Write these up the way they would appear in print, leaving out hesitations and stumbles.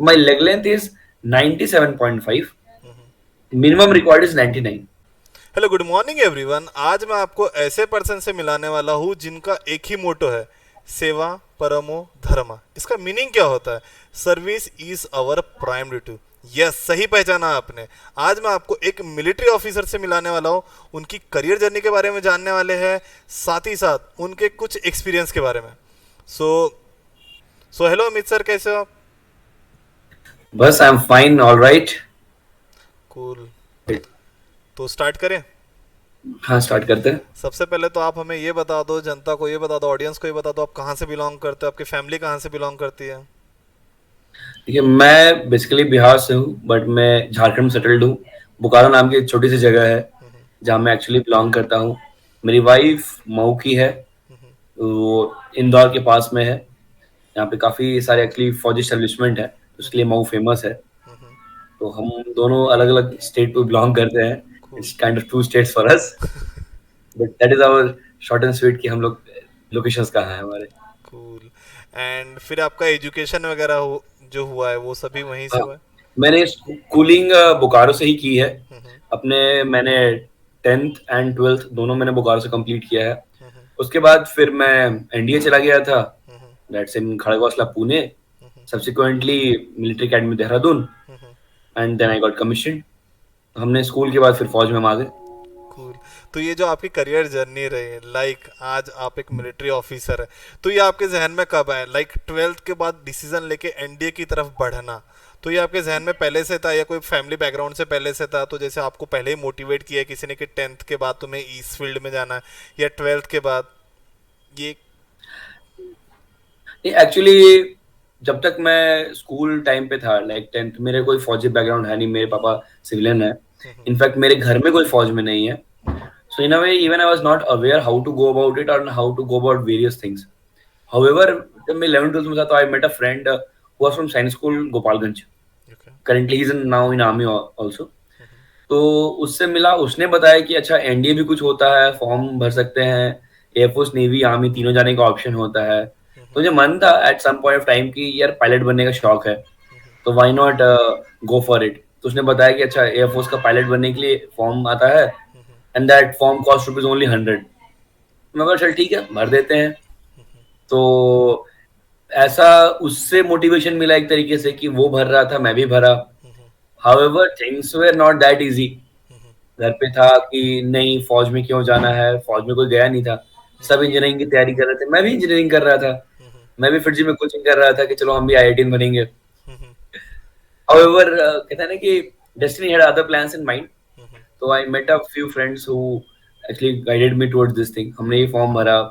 So my leg length is 97.5. Hmm. Minimum required is 99. Hello good morning everyone. आज मैं आपको ऐसे person से मिलाने वाला हूँ जिनका एक ही मोटो है, सेवा परमो धर्मा। इसका मीनिंग क्या होता है? Service is our prime duty. Yes, सही पहचाना आपने। आज मैं आपको एक मिलिट्री ऑफिसर से मिलाने वाला हूँ। उनकी करियर जर्नी के बारे में जानने वाले हैं, साथ ही साथ उनके कुछ एक्सपीरियंस के बारे में। सो सो हेलो अमित सर, कैसे हो आप? बस I'm fine, all right. Cool. तो स्टार्ट करें। हाँ स्टार्ट करते हैं. सबसे पहले तो आप हमें ये बता दो, जनता को ये बता दो, ऑडियंस को ये बता दो, आप कहाँ से बिलोंग करते हो, आपकी फैमिली कहाँ से बिलोंग करती है? देखिए मैं बेसिकली बिहार से हूँ बट मैं झारखंड में सेटल्ड हूँ. बोकारो नाम की एक छोटी सी जगह है हम्म। जहाँ मैं एक्चुअली बिलोंग करता हूँ. मेरी वाइफ मऊ की है. हम्म। वो इंदौर के पास में है. यहाँ पे काफी सारे एक्चुअली फौजी एस्टेब्लिशमेंट है तो उसके लिए हम्म। मऊ फेमस है. हम्म। तो हम दोनों अलग अलग स्टेट को बिलोंग करते हैं. Cool. It's kind of two states for us but that is our short and sweet कि हम लोग लोकेशंस कहाँ है हमारे. कूल। एंड फिर आपका एजुकेशन वगैरह जो हुआ है वो सभी वहीं से हाँ, हुआ है? मैंने स्कूलिंग बोकारो से ही की है. हम्म। अपने मैंने 10th एंड 12th दोनों मैंने बोकारो से कंप्लीट किया है. हम्म। उसके बाद फिर मैं एनडीए चला गया था. Hmm. That's in Khadakwasla Pune. Hmm. Subsequently military academy Dehradun. Hmm. And then I got commission. हमने स्कूल के बाद फिर फौज में हम आ गए. कूल। तो ये जो आपकी करियर जर्नी रही है, लाइक आज आप एक मिलिट्री ऑफिसर है, तो ये आपके जहन में कब आया? लाइक ट्वेल्थ के बाद डिसीजन लेके एनडीए की तरफ बढ़ना, तो ये आपके जहन में पहले से था या कोई फैमिली बैकग्राउंड से पहले से था? तो जैसे आपको पहले ही मोटिवेट किया किसी ने कि टेंथ के बाद तुम्हें इस फील्ड में जाना है, या ट्वेल्थ के बाद ये? एक्चुअली जब तक मैं स्कूल टाइम पे था लाइक 10th मेरे कोई फौजी बैकग्राउंड है नहीं. मेरे पापा सिविलियन है. हम्म। इनफैक्ट मेरे घर में कोई फौज में नहीं है. So in a way even I was not aware how to go about it और how to go about various things. However जब मैं 11th 12th में था तो I met a friend who was from science school Gopalganj. Okay. Currently he is in now in army also. Hmm. तो उससे मिला. उसने बताया कि अच्छा एनडीए भी कुछ होता है, फॉर्म भर सकते हैं. एयरफोर्स नेवी आर्मी तीनों जाने का ऑप्शन होता है. तो हम्म। मुझे मन था at some point of time कि यार पायलट बनने का शौक है हम्म। तो why not go for it. तो उसने बताया कि अच्छा एयरफोर्स का पायलट बनने के लिए फॉर्म आता है hmm. And that form cost rupees only 100. मैं बोला चल ठीक है भर देते हैं. तो ऐसा उससे मोटिवेशन मिला एक तरीके से कि वो भर रहा था मैं भी भरा. Hmm. However things were not that easy. Hmm. घर पे था कि नहीं फौज में क्यों जाना है. फौज में कोई गया नहीं था. सब इंजीनियरिंग की तैयारी कर रहे थे. मैं भी इंजीनियरिंग कर रहा था. हम्म। मैं भी फिर जी में कोचिंग कर रहा था कि चलो हम भी आईआईटी बनेंगे. हम्म। हाउएवर कहते हैं ना कि destiny had other plans in mind. Hmm. तो I met a few friends who actually guided me towards this thing. हमने ये फॉर्म भरा.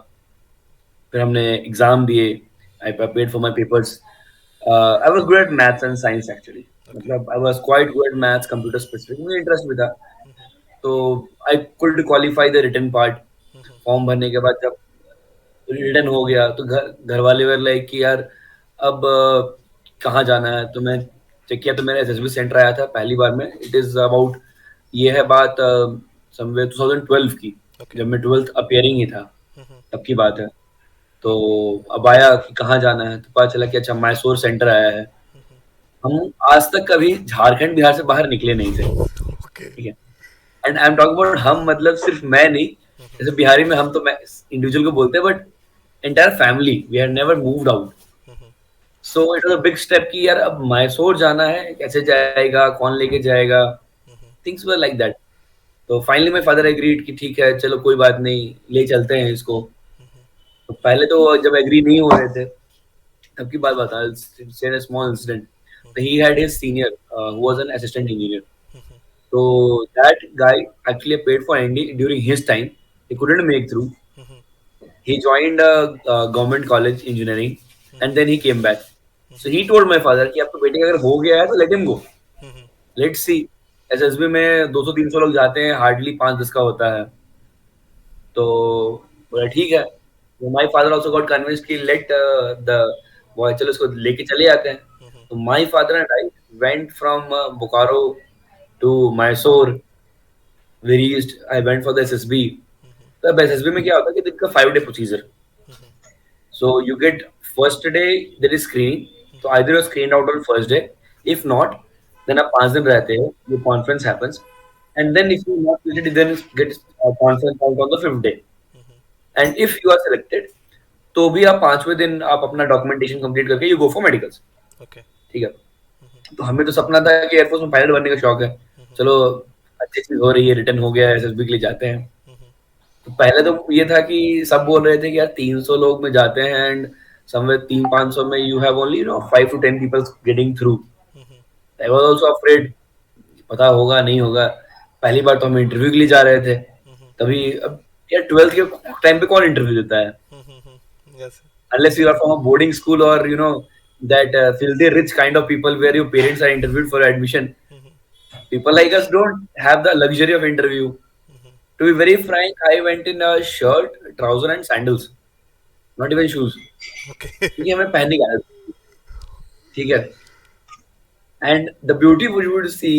फिर हमने एग्जाम दिए. I prepared for my papers. I was good at maths and science actually. Okay. मतलब I was quite good at maths computer specific. मुझे interest भी था. तो I could qualify the written part. Form भरने के बाद जब रिटर्न हो गया तो घर घर वाले वर लाइक कि यार अब कहाँ जाना है. तो मैं चेक किया तो मेरा एसएसबी सेंटर आया था पहली बार में. इट इज अबाउट ये है बात समवेयर 2012 की. ओके। जब मैं 12th अपियरिंग ही था हम्म। तब की बात है. तो अब आया कि कहाँ जाना है तो पता चला कि अच्छा मैसूर सेंटर आया है. हम आज तक कभी झारखंड बिहार से बाहर निकले नहीं थे. ओके। ठीक है. And I am talking about हम मतलब सिर्फ मैं नहीं. जैसे बिहारी में हम तो मैं इंडिविजुअल को बोलते हैं but entire family we had never moved out. So it was a big step कि यार अब मैसूर जाना है कैसे जाएगा कौन लेके जाएगा. things were like that. तो फाइनली माय फादर एग्रीड कि ठीक है चलो कोई बात नहीं ले चलते हैं इसको. तो पहले तो जब एग्री नहीं हो रहे थे तब की बात बता. Share a small incident. He had his senior who was an assistant engineer. So that guy actually paid for ND during his time. He couldn't make through. He joined a government college engineering and then he came back. So he told my father कि आपके बेटे का अगर हो गया है तो let him go. Let's see. SSB में 200-300 लोग जाते हैं हार्डली 5-10 का होता है. तो बोला ठीक है. तो my father also got convinced कि लेट द बॉय चलो इसको लेके चले जाते हैं. तो my father and I went from Bokaro to Mysore. We reached. I went for the SSB. तो अब एसएसबी में क्या होता है कि दिन का 5 day procedure. So you get first day there is screening. तो either you screen out on first day, if not then आप 5 दिन रहते हो, ये conference happens, and then if you not selected then get conference out on the 5th day, and if you are selected तो भी आप 5वें दिन आप अपना डॉक्यूमेंटेशन कंप्लीट करके you go for medicals. Okay. ठीक है। तो हमें तो सपना था कि एयरफोर्स में पायलट बनने का शौक है, चलो अच्छी चीज हो रही है, रिटर्न हो गया, एसएसबी के लिए जाते हैं। तो पहले तो ये था कि सब बोल रहे थे कि यार 300 लोग में जाते हैं एंड समवेयर 300-500 में you have only 5 to 10 people getting through. I was also afraid, पता होगा नहीं होगा। पहली बार तो हम इंटरव्यू के लिए जा रहे थे, तभी अब यार 12th के टाइम पे कौन इंटरव्यू देता है, yes. unless you are from a boarding school or that filthy rich kind of people where your parents are interviewed for admission. People like us don't have the luxury of interview. To be very frank, I went in a shirt, trouser and sandals, not even shoes. Okay. क्योंकि हमें पहनने की आदत थी, ठीक है। And the beauty which you would see,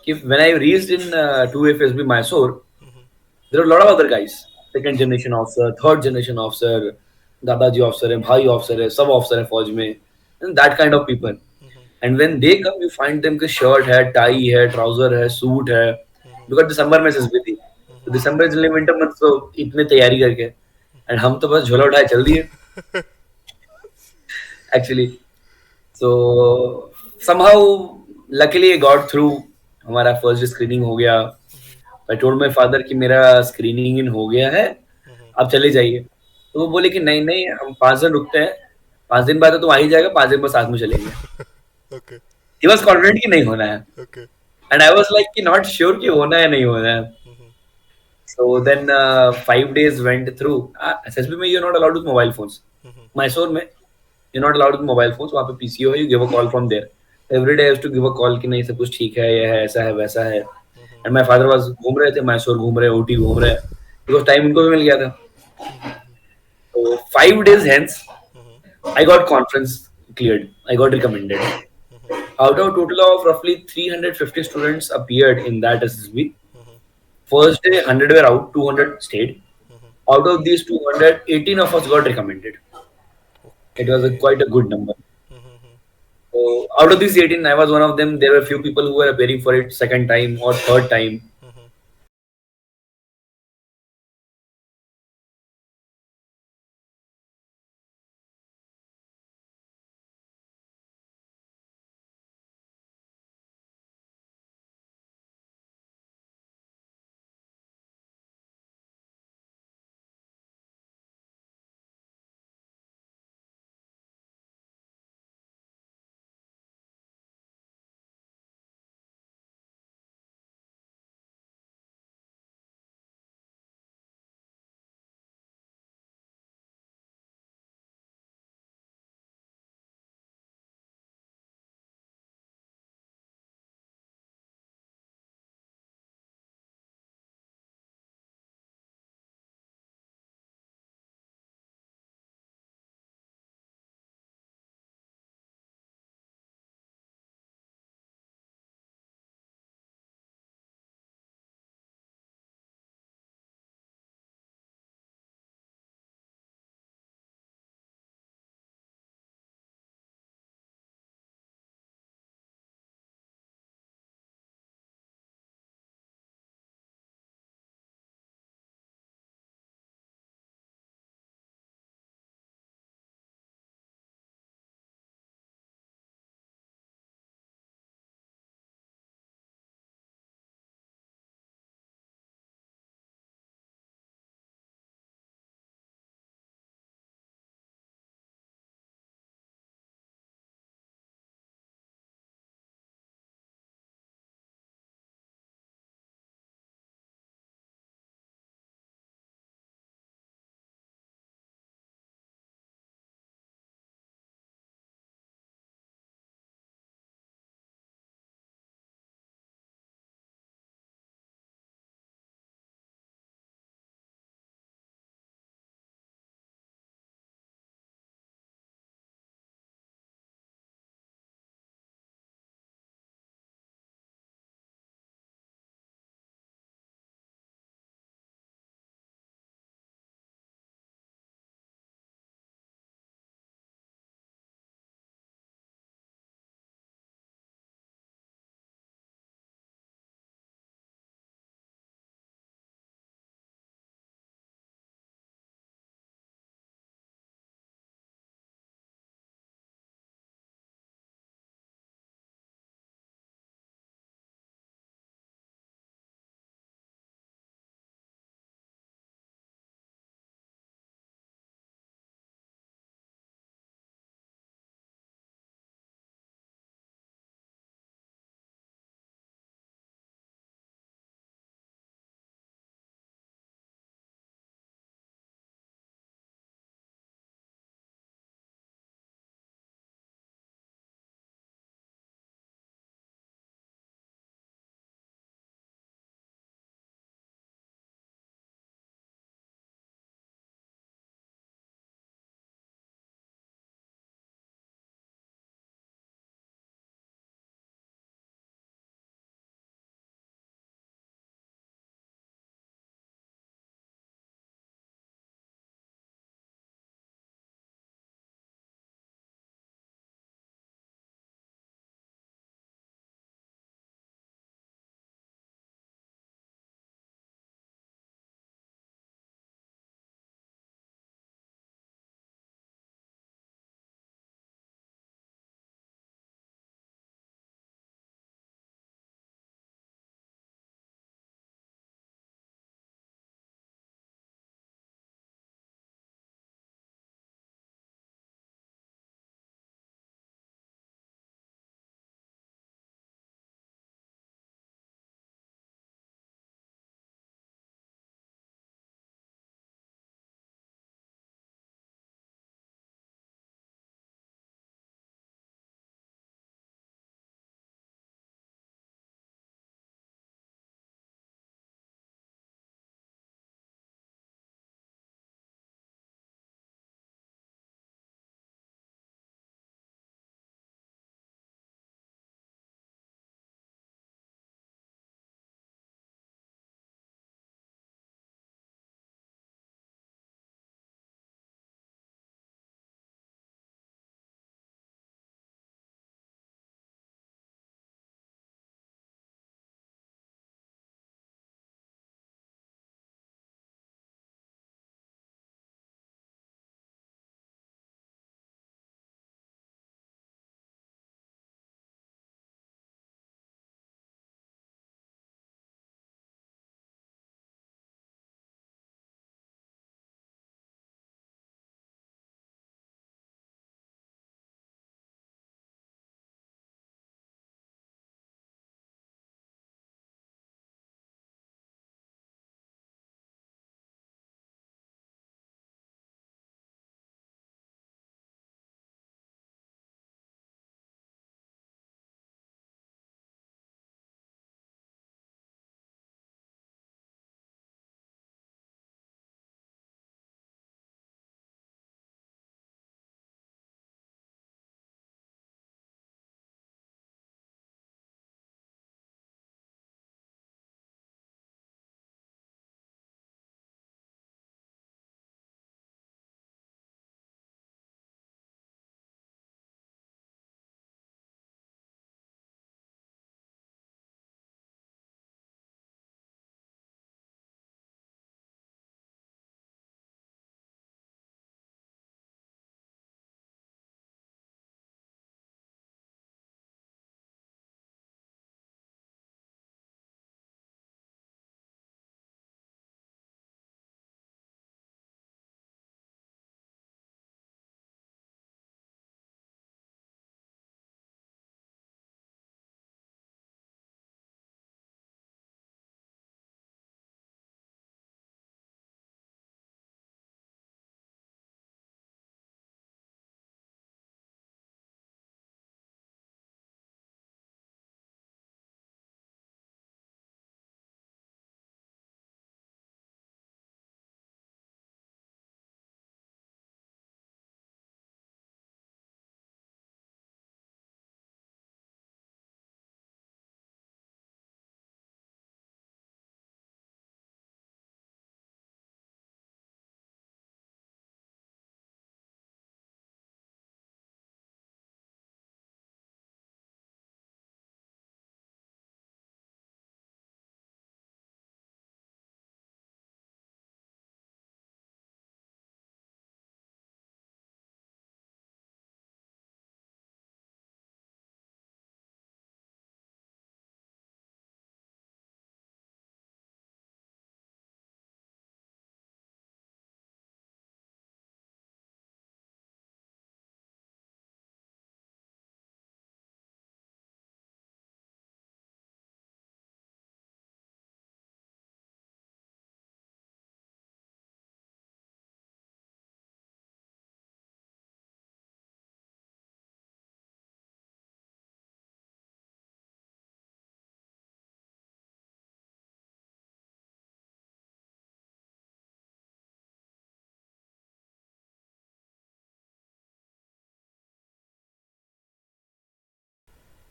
if when I reached in 2FSB Mysore, there are a lot of other guys, second generation officer, third generation officer, दादाजी officer है, भाई ऑफिसर है, सब ऑफिसर है फौज में, and that kind of people. And when they come you find them के shirt है, टाई है, ट्राउजर है, सूट है, बिकॉज दिसंबर में एसएसबी थी, तो दिसंबर जनरली विंटर मंथ, तो इतने तैयारी करके, एंड हम तो बस झोला उठाए चल दिए actually. So somehow luckily I got through, हमारा फर्स्ट स्क्रीनिंग हो गया। आई टोल्ड माय फादर कि मेरा स्क्रीनिंग इन हो गया है, आप चले जाइए। तो वो बोले कि नहीं नहीं, हम 5 दिन रुकते हैं, 5 दिन बाद तो तुम आ ही जाएगा, 5 दिन बाद साथ में चलेंगे। ओके। ही वॉज कॉन्फिडेंट कि नहीं होना है, okay. And I was like कि नॉट श्योर कि होना है नहीं होना है। So then 5 days went through. SSB में you not allowed with mobile phones, Mysore में you not allowed with mobile phones, वहाँ पे पीसीओ है, you give a call from there. Every day has to give a call कि नहीं सब कुछ ठीक है, ये है, ऐसा है, वैसा है। एंड माय फादर वाज घूम रहे थे, मैसूर घूम रहे, ऊटी घूम रहे, बिकॉज टाइम उनको भी मिल गया था। तो 5 days hence I got conference cleared, I got recommended. Out of total of roughly 350 students appeared in that SSB. First day 100 were out, 200 stayed. Out of these 200, 18 of us got recommended. It was okay. quite a good number. So out of these 18, I was one of them. There were few people who were appearing for it second time or third time.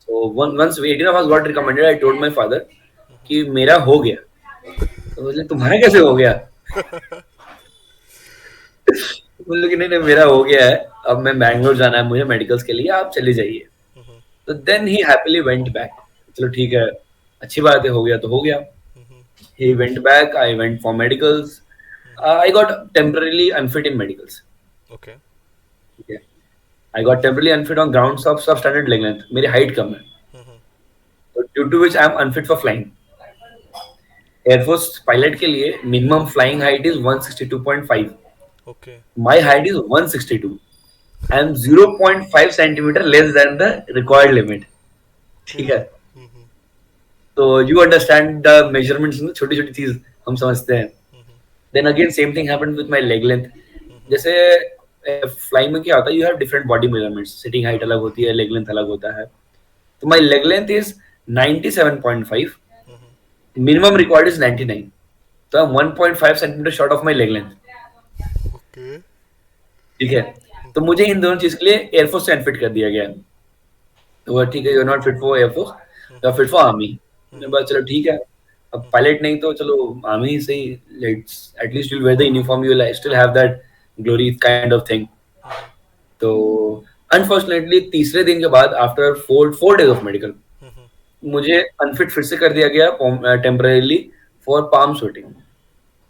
So once 18 of us got recommended, I told my father कि मेरा हो गया. तो बोले तुम्हारा कैसे हो गया? बोले कि नहीं नहीं मेरा हो गया है. अब मैं बैंगलोर जाना है मुझे मेडिकल्स के लिए, आप चले जाइए. तो then he happily went back. चलो ठीक है, अच्छी बात है, हो गया तो हो गया. He went back. I went for medicals. I got temporarily unfit in medicals. Okay. ठीक है. I got temporarily unfit on grounds of substandard leg length. मेरी हाइट कम है. So due to which I am unfit for flying. Air force pilot के लिए minimum flying height is 162.5. Okay. My height is 162. I am 0.5 centimetre less than the required limit. ठीक है. तो you understand the measurements. छोटी छोटी चीज हम समझते हैं. Then again same thing happened with my leg length. जैसे फ्लाइंग में क्या होता है, you have different body measurements. Sitting height अलग होती है, लेग लेंथ अलग होता है. तो my leg length is 97.5. Minimum required is 99. तो I am 1.5 centimetre short of my leg length. Okay. ठीक है. तो मुझे इन दोनों चीज के लिए एयरफोर्स से अनफिट कर दिया गया. तो वो ठीक है, you are not fit for air force, you are fit for army. मैंने बोला चलो ठीक है, अब पायलट नहीं तो चलो आर्मी से ही. Let's at least you wear the uniform, you will still have that glory kind of thing. तो अनफॉर्चुनेटली तीसरे दिन के बाद after four days of medical मुझे अनफिट फिर से कर दिया गया temporarily for palm sweating.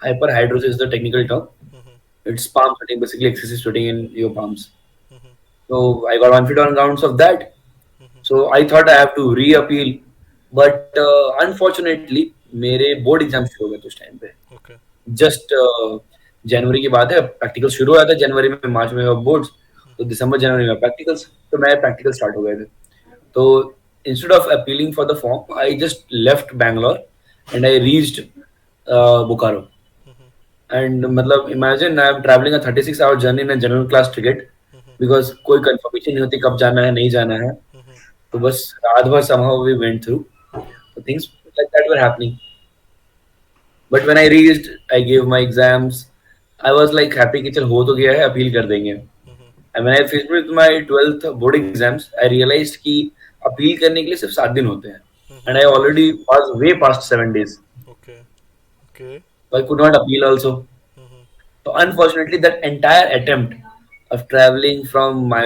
Hyperhidrosis is the technical term. It's palm sweating, basically excessive sweating in your palms. So I got unfit on grounds of that. So I thought I have to re-appeal, but unfortunately मेरे board exam शुरू हो गए थे उस time पे. Okay. Just जनवरी की बात है, प्रैक्टिकल शुरू हुआ था जनवरी में, मार्च में बोर्ड्स. तो दिसंबर जनवरी में प्रैक्टिकल्स. तो मेरे प्रैक्टिकल स्टार्ट हो गए थे. तो instead of appealing for the form I just left Bangalore and I reached Bokaro. And मतलब imagine I am travelling a 36 hour journey in general class ticket, because कोई कंफर्मेशन नहीं होती कब जाना है नहीं जाना है. तो बस रात भर somehow we went through. So things like that were happening. But when I reached, I gave my exams. I was like happy कि चल हो तो गया है, अपील कर देंगे. And when I finished with my 12th board exams, I realized कि appeal करने के लिए सिर्फ 7 दिन होते हैं. And I already was way past 7 days. Okay. Okay. So I could not appeal also. So unfortunately, that entire attempt of traveling from my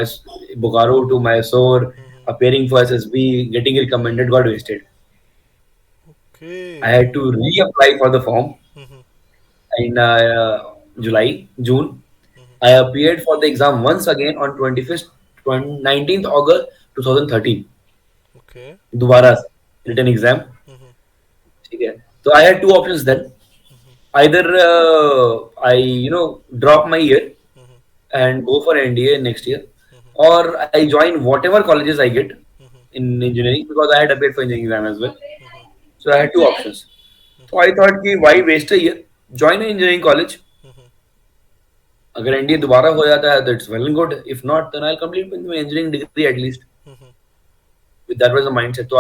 Bokaro to Mysore, appearing for SSB, getting recommended, got wasted. Okay. I had to reapply for the form in June. I appeared for the exam once again on 25th, 19th August 2013. Okay. दोबारा written exam. ठीक है. So I had two options then. Either I drop my year and go for NDA next year, or I join whatever colleges I get in engineering, because I had applied for engineering exam as well. So I had two options. So I thought कि why waste a year, join an engineering college. अगर NDA दोबारा हो जाता है तो it's well and good. If not then I will complete with my engineering degree at least. That was the mindset. So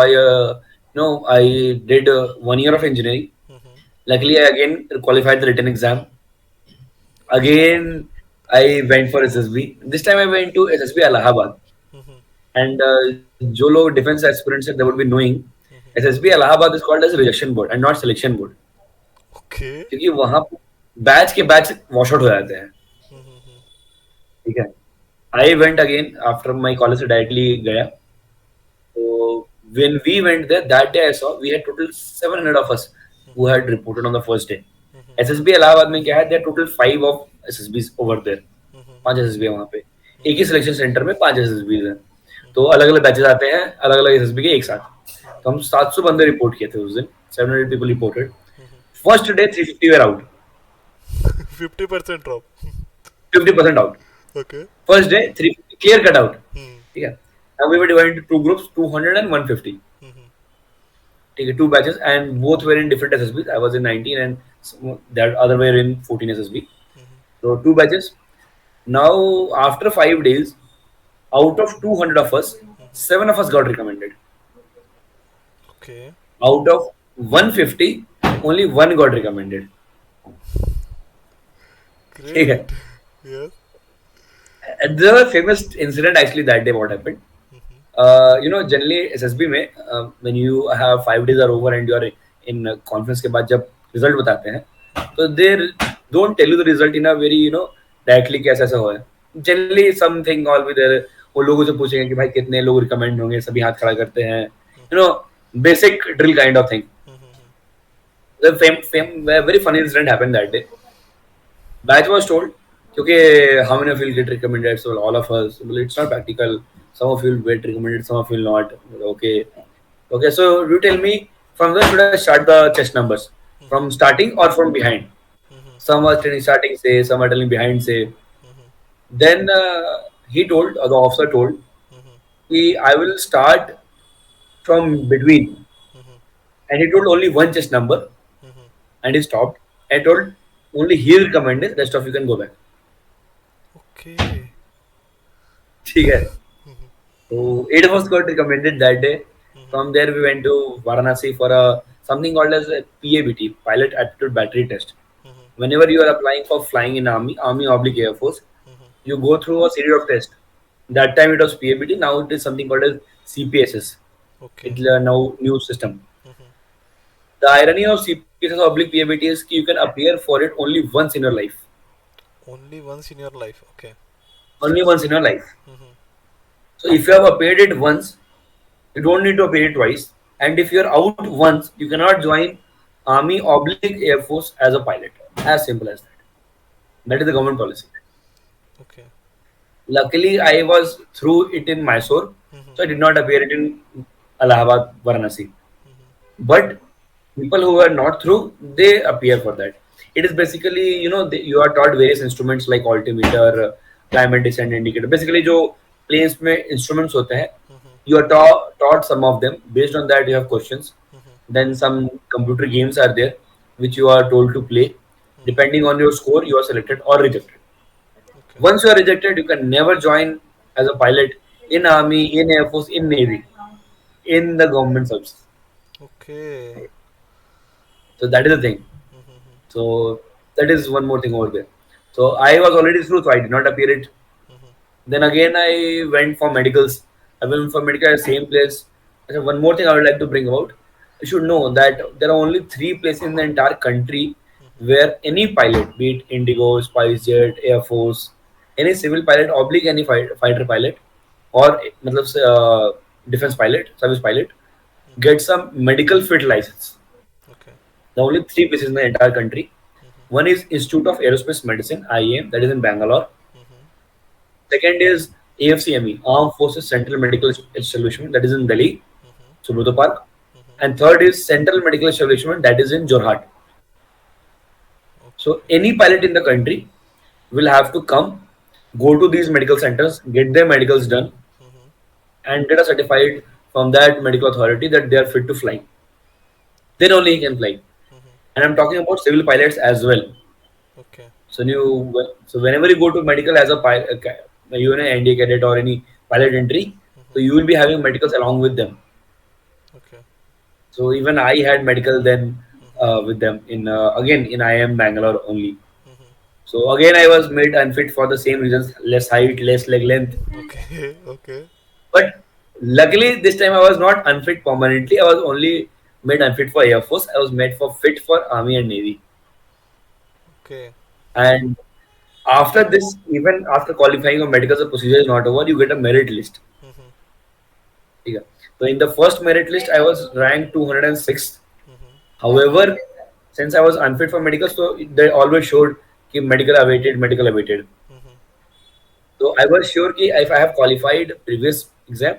I did 1 year of engineering. Luckily I again qualified the written exam. Again I went for SSB. This time I went to SSB Allahabad. And जो लोग defense aspirants हैं, they would be knowing SSB Allahabad is called as rejection board and not selection board. Okay. क्योंकि वहाँ batch के batch wash out हो जाते हैं. ठीक है. I went again after my college से डायरेक्टली गया. तो when we went there that day I saw we had total 700 of us who had reported on the first day. SSB Allahabad में क्या है, there are total 5 of SSBs over there. 5 SSB है वहाँ पे. एक ही सिलेक्शन सेंटर में 5 SSBs हैं. तो अलग अलग बैचेस आते हैं अलग अलग SSB के एक साथ. तो हम 700 बंदे रिपोर्ट किए थे उस दिन. 700 people reported. First day 350 were out. 50% drop. 50% out. Okay. First day 350 clear cut out. ठीक है. And we were divided into two groups, 200 and 150. ठीक है, two batches, and both were in different SSBs. I was in 19 and that other were in 14 SSB. So two batches. Now after 5 days, out of 200 of us, 7 of us got recommended. Okay. Out of 150, only one got recommended. ठीक है. Yes. The famous incident actually that day what happened. Generally SSB में when you have 5 days are over and you are in conference के बाद जब result बताते हैं तो they don't tell you the result in a very directly कैसा ऐसा हुआ है. Generally something all with there. वो लोगों से पूछेंगे कि भाई कितने लोग recommend होंगे, सभी हाथ खड़ा करते हैं, you know basic drill kind of thing. The very funny incident happened that day. Batch was told, okay, how many of you will get recommended? So all of us. Well, it's not practical. Some of you will get recommended, some of you will not. Okay, okay. So you tell me from where should I start the chest numbers? From starting or from behind? Some are telling starting say, some are telling behind say. Then he told, or the officer told, I will start from between. And he told only one chest number, and he stopped. I told only he recommended. Rest of you can go back. Okay. ठीक है. So it was got recommended that day. From there, we went to Varanasi for a something called as a PABT, Pilot Aptitude Battery Test. Whenever you are applying for flying in Army oblique Air Force, you go through a series of tests. That time it was PABT. Now it is something called as CPSS. Okay. It's a now new system. The irony of CPSS oblique PABT is you can appear for it only once in your life. Only once in your life. Okay. Only once in your life. So if you have appeared it once, you don't need to appear it twice. And if you're out once, you cannot join Army oblique Air Force as a pilot. As simple as that. That is the government policy. Okay. Luckily, I was through it in Mysore, so I did not appear it in Allahabad, Varanasi. But people who are not through, they appear for that. It is basically, you are taught various instruments like altimeter, climate descent indicator. Basically, जो planes में instruments होते हैं, you are taught some of them. Based on that, you have questions. Then some computer games are there, which you are told to play. Depending on your score, you are selected or rejected. Okay. Once you are rejected, you can never join as a pilot in Army, in Air Force, in Navy, in the government service. Okay. So that is the thing. So that is one more thing over there. So I was already through, so I did not appear it. Then again, I went for medicals. I went for medical at the same place. So one more thing I would like to bring about. You should know that there are only three places in the entire country where any pilot, be it Indigo, SpiceJet, Air Force, any civil pilot, oblique any fighter pilot, or defense pilot, service pilot, gets a medical fit license. Okay. The only three places in the entire country. One is Institute of Aerospace Medicine (IAM), that is in Bangalore. Second is AFCME, Armed Forces Central Medical Establishment, that is in Delhi, Subrata Park. And third is Central Medical Establishment, that is in Jorhat. So any pilot in the country will have to come, go to these medical centers, get their medicals done, and get a certified from that medical authority that they are fit to fly. Then only he can fly. And I'm talking about civil pilots as well. Okay. So whenever you go to medical as a pilot, you an NDA cadet or any pilot entry, so you will be having medicals along with them. Okay. So even I had medical then with them in again in IIM Bangalore only. So again I was made unfit for the same reasons: less height, less leg length. Okay. Okay. But luckily this time I was not unfit permanently. I was only made unfit for Air Force. I was made for fit for Army and Navy. Okay. And after this, even after qualifying for medical, the procedure is not over. You get a merit list. Okay. So in the first merit list, I was ranked 206th. However, since I was unfit for medical, so they always showed कि medical awaited, medical awaited. So I was sure कि if I have qualified previous exam,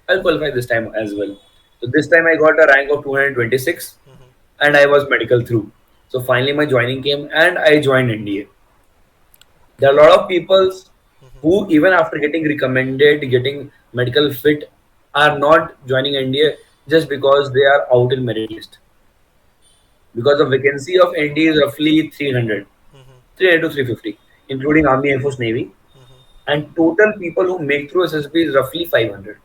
I'll qualify this time as well. So this time I got a rank of 226 and I was medical through. So finally my joining came and I joined NDA. There are a lot of people who even after getting recommended, getting medical fit, are not joining NDA just because they are out in merit list. Because the vacancy of NDA is roughly 300, 300 to 350, including Army, Air Force, Navy. And total people who make through SSB is roughly 500.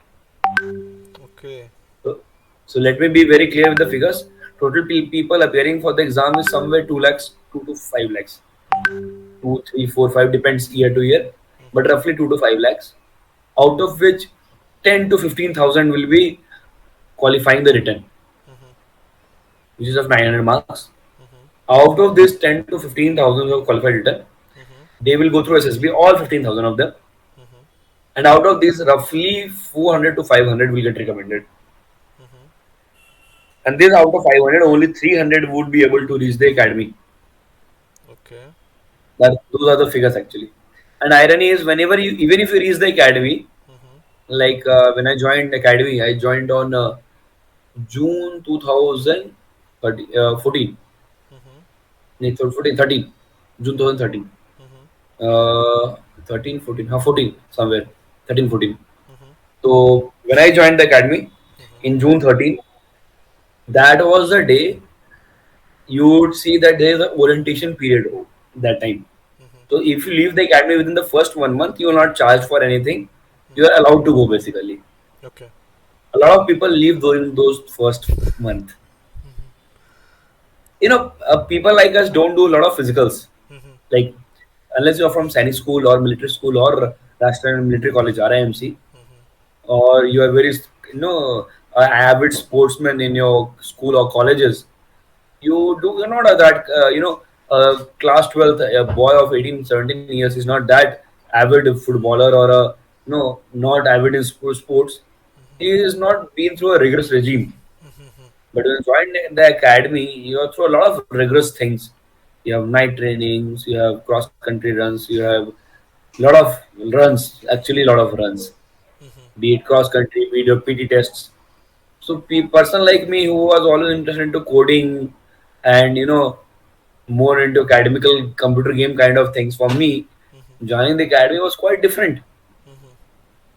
Okay. So, so let me be very clear with the figures. Total people appearing for the exam is somewhere 2 lakhs, 2 to 5 lakhs. 2, 3, 4, 5 depends year to year, but roughly 2 to 5 lakhs. Out of which 10 to 15,000 will be qualifying the written, which is of 900 marks. Out of this 10 to 15,000 of qualified written, they will go through SSB, all 15,000 of them. And out of these, roughly 400 to 500 will get recommended. And this out of 500, only 300 would be able to reach the academy. Okay. Those are the figures actually. And irony is, whenever you, even if you reach the academy, like when I joined academy, I joined on June 2014, no, 14, 13, June 2013, 13, 14, 14, somewhere, 13, 14. So when I joined the academy in June 13, that was the day you would see that there is an orientation period that time. So if you leave the academy within the first 1 month, you are not charged for anything. You are allowed to go basically. Okay. A lot of people leave during those first month. People like us don't do a lot of physicals. Like unless you're from Sainik school or military school or Rashtriya Military College (RIMC), or you are very avid sportsman in your school or colleges, you're not that class 12th, a boy of 18 17 years is not that avid footballer or a not avid in sports. He is not been through a rigorous regime. But when you join the academy, you are through a lot of rigorous things. You have night trainings, you have cross country runs, you have a lot of runs, actually a lot of runs, be it cross country, be it your PT tests. So person like me who was always interested into coding and more into academical computer game kind of things, for me joining the academy was quite different.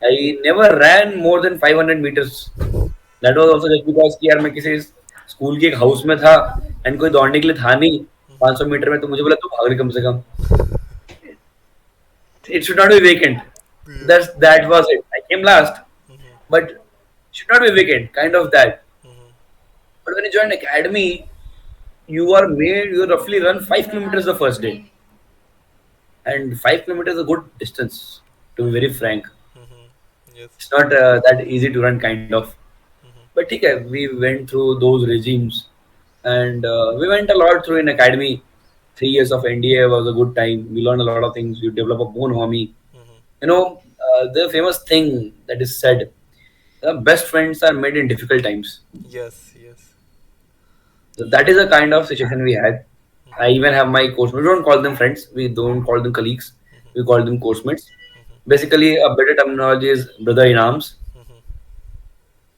I never ran more than 500 meters. That was also just because कि यार मैं किसी school के एक house में था and कोई दौड़ने के लिए था नहीं 500 मीटर में, तो मुझे बोला तू भाग रही कम से कम. It should not be vacant. That was it. I came last, but should not be vacant. Kind of that. But when you join academy, you roughly run 5 kilometers the first day, and 5 kilometers is a good distance. To be very frank, Yes. it's not that easy to run, kind of. But okay, we went through those regimes, and we went a lot through in academy. 3 years of NDA was a good time. We learned a lot of things. You develop a bone homie. The famous thing that is said: best friends are made in difficult times. Yes. Yes. So that is the kind of situation we had. I even have my course. We don't call them friends. We don't call them colleagues. We call them course mates. Basically, a better terminology is brother in arms.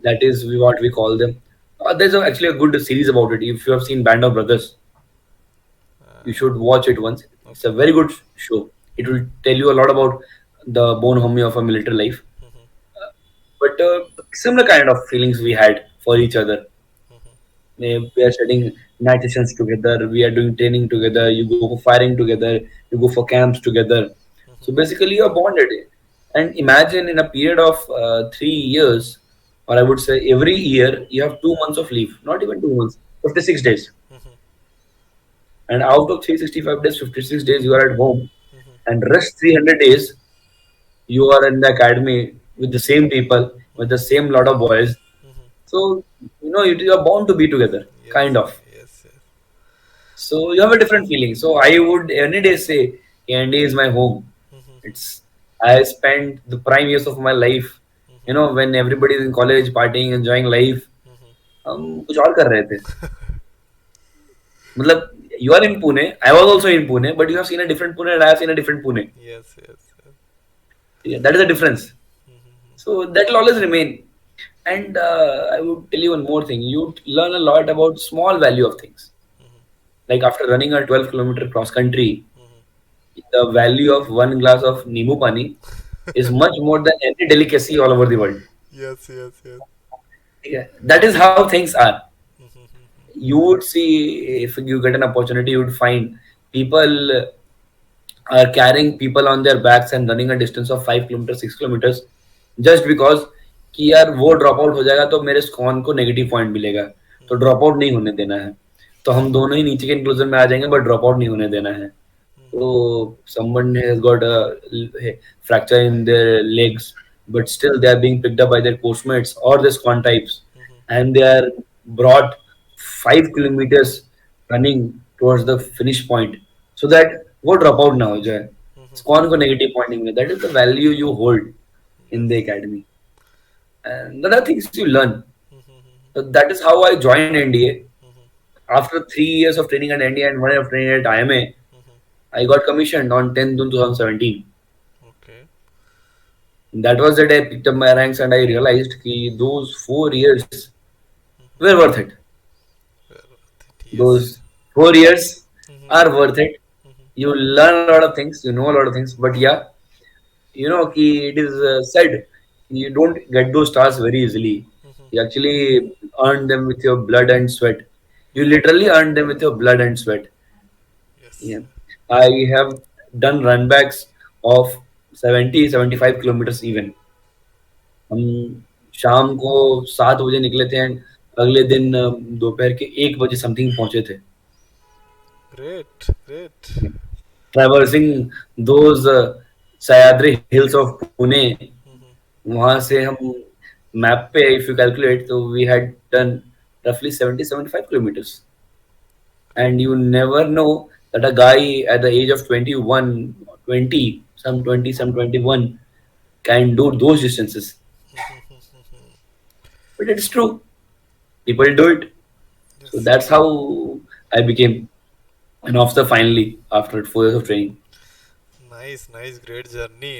That is what we call them. There's actually a good series about it. If you have seen Band of Brothers, you should watch it once. It's a Okay. very good show. It will tell you a lot about the bone homie of a military life. But similar kind of feelings we had for each other. We are studying night sessions together. We are doing training together. You go for firing together. You go for camps together. So basically, you're bonded. And imagine in a period of 3 years, or I would say every year, you have 2 months of leave. Not even 2 months, 56 days. And out of 365 days, 56 days you are at home, and rest 300 days you are in the academy with the same people, with the same lot of boys. So you are bound to be together, kind Yes. of. Yes. Yes. So you have a different feeling. So I would any day say India is my home. It's I spent the prime years of my life. When everybody is in college, partying, enjoying life. हम कुछ और कर रहे थे. मतलब you are in Pune. I was also in Pune, but you have seen a different Pune, and I have seen a different Pune. Yes. Yes. Yes. Yeah, that is the difference. So that will always remain. And I would tell you one more thing. You learn a lot about small value of things. Like after running a 12-kilometer cross country, the value of one glass of Nimu Pani is much more than any delicacy all over the world. Yes. Yes. Yes. Yeah, that is how things are. You would see if you get an opportunity, you would find people are carrying people on their backs and running a distance of 5 kilometers, 6 kilometers, just because कि यार वो drop out हो जाएगा तो मेरे स्कॉन को negative point मिलेगा, तो ड्रॉप आउट नहीं होने देना है. तो हम दोनों ही नीचे के इंक्लूजन में आ जाएंगे, बट ड्रॉप आउट नहीं होने देना है. तो someone has got a fracture in their legs, but still they are being picked up by their postmates or the squad types, and they are brought 5 kilometers running towards the finish point. So that वो drop out ना हो जाए, कौन को negative pointing में, that is the value you hold in the Yes. academy, and the other things you learn. So that is how I joined NDA. After 3 years of training at NDA and 1 year of training at IMA, I got commissioned on 10th June 2017. Okay. That was the day I picked up my ranks and I realized that those 4 years were worth it. Well, Those yes. 4 years are worth it. You learn a lot of things, you know a lot of things, but yeah, it is said you don't get those stars very easily. You actually earn them with your blood and sweat. You literally earn them with your blood and sweat. Yes. Yeah. I have done runbacks of 70-75 kilometers even. हम शाम को 7 बजे निकले थे and अगले दिन दोपहर के 1 बजे समथिंग पहुंचे थे. Great. Great. Traversing those Sahyadri hills of Pune. वहां से हम मैप पे इफ यू कैलकुलेट तो we had done roughly 70-75 kilometers. And you never know that a guy at the age of 21, 20, some 20, some 21 can do those distances. But it's true. People do it. So Yes. that's how I became an officer finally after 4 years of training. Nice. Nice. Great journey.